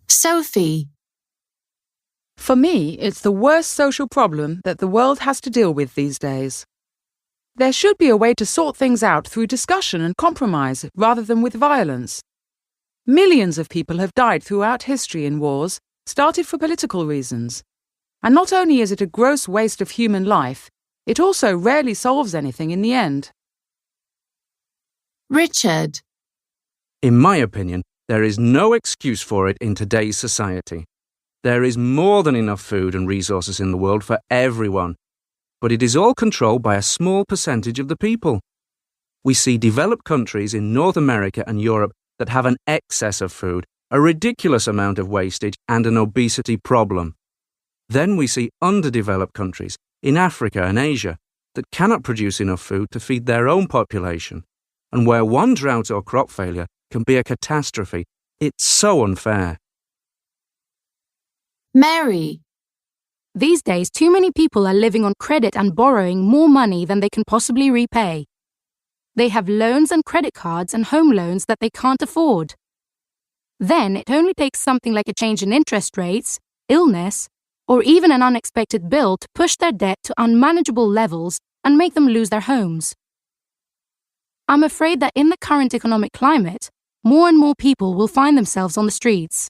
Sophie. For me, it's the worst social problem that the world has to deal with these days. There should be a way to sort things out through discussion and compromise rather than with violence. Millions of people have died throughout history in wars, started for political reasons. And not only is it a gross waste of human life, it also rarely solves anything in the end. Richard. In my opinion, there is no excuse for it in today's society. There is more than enough food and resources in the world for everyone, but it is all controlled by a small percentage of the people. We see developed countries in North America and Europe that have an excess of food, a ridiculous amount of wastage, and an obesity problem. Then we see underdeveloped countries in Africa and Asia that cannot produce enough food to feed their own population, and where one drought or crop failure can be a catastrophe. It's so unfair. Mary. These days, too many people are living on credit and borrowing more money than they can possibly repay. They have loans and credit cards and home loans that they can't afford. Then it only takes something like a change in interest rates, illness, or even an unexpected bill to push their debt to unmanageable levels and make them lose their homes. I'm afraid that in the current economic climate, more and more people will find themselves on the streets.